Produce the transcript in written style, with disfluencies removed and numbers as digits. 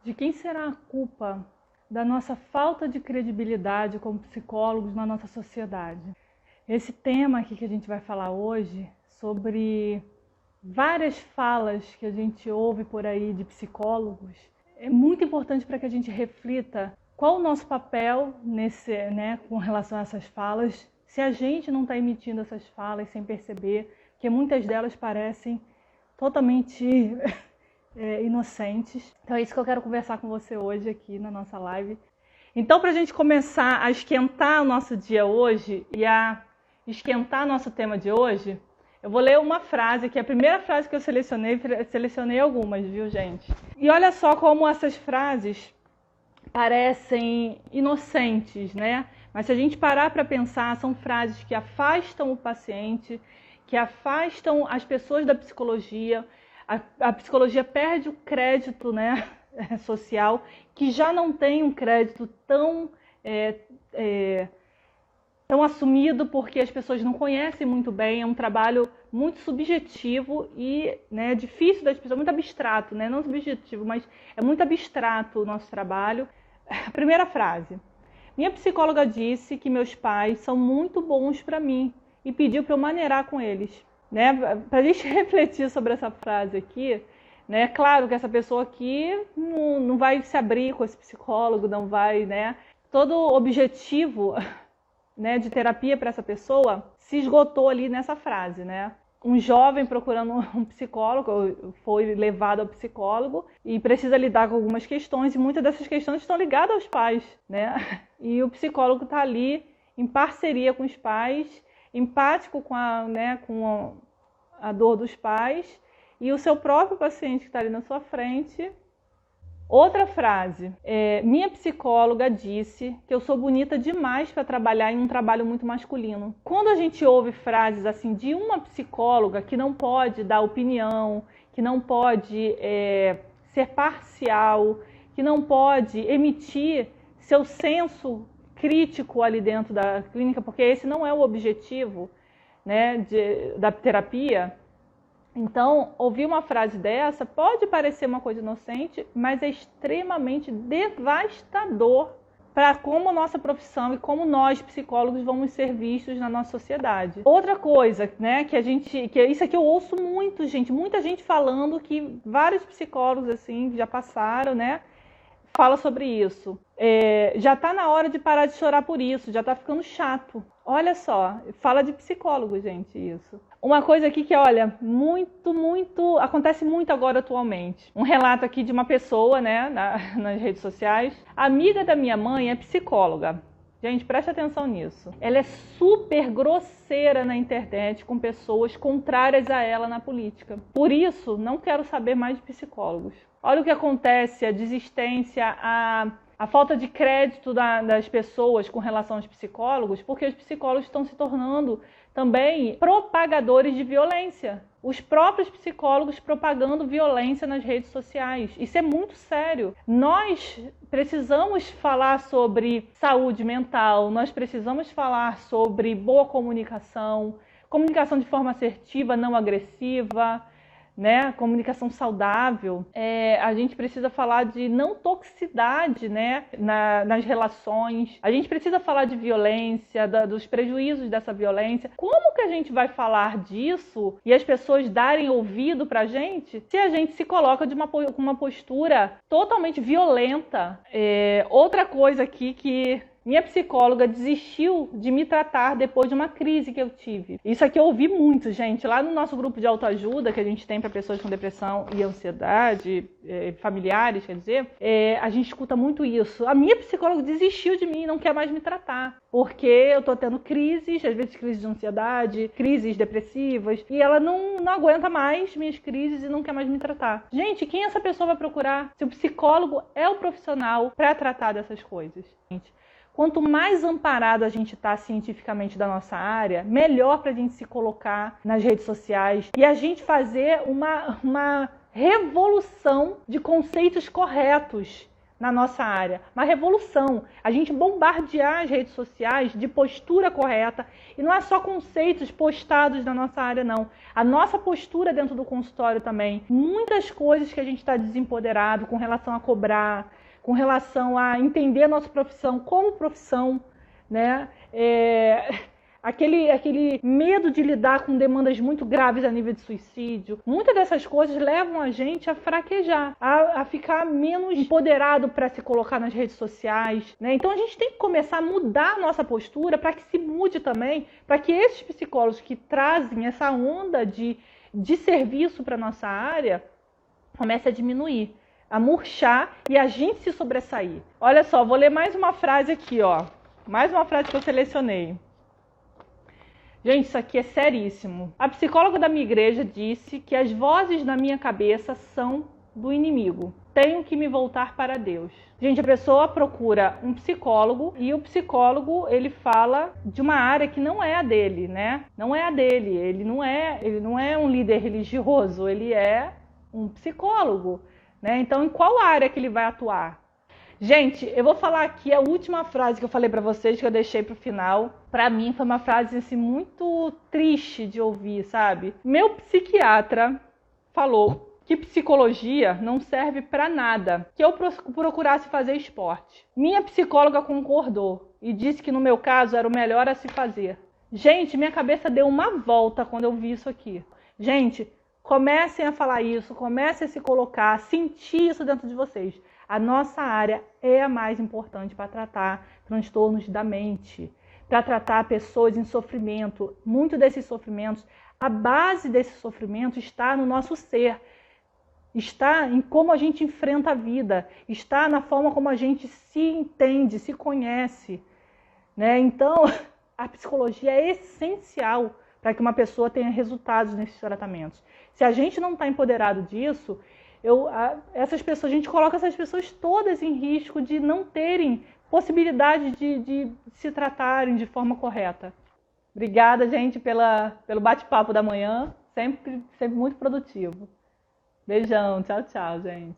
De quem será a culpa da nossa falta de credibilidade como psicólogos na nossa sociedade? Esse tema aqui que a gente vai falar hoje, sobre várias falas que a gente ouve por aí de psicólogos, é muito importante para que a gente reflita qual o nosso papel com relação a essas falas, se a gente não está emitindo essas falas sem perceber, porque muitas delas parecem totalmente inocentes. Então é isso que eu quero conversar com você hoje aqui na nossa live. Então, para a gente começar a esquentar o nosso dia hoje e a esquentar nosso tema de hoje, eu vou ler uma frase, que é a primeira frase que eu selecionei algumas, viu, gente? E olha só como essas frases parecem inocentes, né? Mas se a gente parar para pensar, são frases que afastam o paciente, que afastam as pessoas da psicologia. A psicologia perde o crédito, né, social, que já não tem um crédito tão assumido, porque as pessoas não conhecem muito bem. É um trabalho muito subjetivo e, né, difícil das pessoas, muito abstrato, né? Não subjetivo, mas é muito abstrato o nosso trabalho. A primeira frase: minha psicóloga disse que meus pais são muito bons para mim e pediu para eu maneirar com eles. Né? Para a gente refletir sobre essa frase aqui, né? Claro que essa pessoa aqui não vai se abrir com esse psicólogo, não vai, né? Todo objetivo, né, de terapia para essa pessoa se esgotou ali nessa frase, né? Um jovem procurando um psicólogo, foi levado ao psicólogo e precisa lidar com algumas questões, e muitas dessas questões estão ligadas aos pais, né? E o psicólogo está ali em parceria com os pais, empático com a dor dos pais, e o seu próprio paciente que está ali na sua frente. Outra frase: minha psicóloga disse que eu sou bonita demais para trabalhar em um trabalho muito masculino. Quando a gente ouve frases assim de uma psicóloga que não pode dar opinião, que não pode ser parcial, que não pode emitir seu senso crítico ali dentro da clínica, porque esse não é o objetivo, né, da terapia. Então, ouvir uma frase dessa pode parecer uma coisa inocente, mas é extremamente devastador para como nossa profissão e como nós, psicólogos, vamos ser vistos na nossa sociedade. Outra coisa, né, que isso aqui eu ouço muito, gente, muita gente falando, que vários psicólogos assim já passaram, né, fala sobre isso. Já está na hora de parar de chorar por isso, já está ficando chato. Olha só, fala de psicólogo, gente, isso. Uma coisa aqui que, olha, acontece muito agora atualmente. Um relato aqui de uma pessoa, né, nas redes sociais. A amiga da minha mãe é psicóloga. Gente, preste atenção nisso. Ela é super grosseira na internet com pessoas contrárias a ela na política. Por isso, não quero saber mais de psicólogos. Olha o que acontece, a desistência, a falta de crédito das pessoas com relação aos psicólogos, porque os psicólogos estão se tornando também propagadores de violência. Os próprios psicólogos propagando violência nas redes sociais. Isso é muito sério. Nós precisamos falar sobre saúde mental, nós precisamos falar sobre boa comunicação, comunicação de forma assertiva, não agressiva, né? Comunicação saudável. A gente precisa falar de não toxicidade, né, nas relações. A gente precisa falar de violência, dos prejuízos dessa violência. Como que a gente vai falar disso e as pessoas darem ouvido pra gente se a gente se coloca com uma postura totalmente violenta? Outra coisa aqui que minha psicóloga desistiu de me tratar depois de uma crise que eu tive. Isso aqui eu ouvi muito, gente. Lá no nosso grupo de autoajuda que a gente tem para pessoas com depressão e ansiedade, familiares, quer dizer, a gente escuta muito isso. A minha psicóloga desistiu de mim e não quer mais me tratar, porque eu tô tendo crises, às vezes crises de ansiedade, crises depressivas, e ela não aguenta mais minhas crises e não quer mais me tratar. Gente, quem essa pessoa vai procurar? Se o psicólogo é o profissional para tratar dessas coisas, gente. Quanto mais amparado a gente está cientificamente da nossa área, melhor para a gente se colocar nas redes sociais e a gente fazer uma revolução de conceitos corretos na nossa área, uma revolução. A gente bombardear as redes sociais de postura correta, e não é só conceitos postados na nossa área, não. A nossa postura dentro do consultório também. Muitas coisas que a gente está desempoderado com relação a cobrar, com relação a entender a nossa profissão como profissão, né? Aquele medo de lidar com demandas muito graves a nível de suicídio. Muitas dessas coisas levam a gente a fraquejar, a ficar menos empoderado para se colocar nas redes sociais, né? Então a gente tem que começar a mudar a nossa postura para que se mude também, para que esses psicólogos que trazem essa onda de serviço para a nossa área comecem a diminuir, a murchar e a gente se sobressair. Olha só, vou ler mais uma frase aqui, ó. Mais uma frase que eu selecionei. Gente, isso aqui é seríssimo. A psicóloga da minha igreja disse que as vozes na minha cabeça são do inimigo. Tenho que me voltar para Deus. Gente, a pessoa procura um psicólogo e o psicólogo, ele fala de uma área que não é a dele, né? Não é a dele. Ele não é um líder religioso, ele é um psicólogo, né? Então, em qual área que ele vai atuar? Gente, eu vou falar aqui a última frase que eu falei pra vocês, que eu deixei pro final. Pra mim foi uma frase assim, muito triste de ouvir, sabe? Meu psiquiatra falou que psicologia não serve pra nada, que eu procurasse fazer esporte. Minha psicóloga concordou e disse que no meu caso era o melhor a se fazer. Gente, minha cabeça deu uma volta quando eu vi isso aqui. Gente, comecem a falar isso, comecem a se colocar, a sentir isso dentro de vocês. A nossa área é a mais importante para tratar transtornos da mente, para tratar pessoas em sofrimento. Muito desses sofrimentos, a base desse sofrimento está no nosso ser, está em como a gente enfrenta a vida, está na forma como a gente se entende, se conhece, né? Então, a psicologia é essencial para que uma pessoa tenha resultados nesses tratamentos. Se a gente não está empoderado disso, a gente coloca essas pessoas todas em risco de não terem possibilidade de se tratarem de forma correta. Obrigada, gente, pelo bate-papo da manhã, sempre muito produtivo. Beijão, tchau, tchau, gente.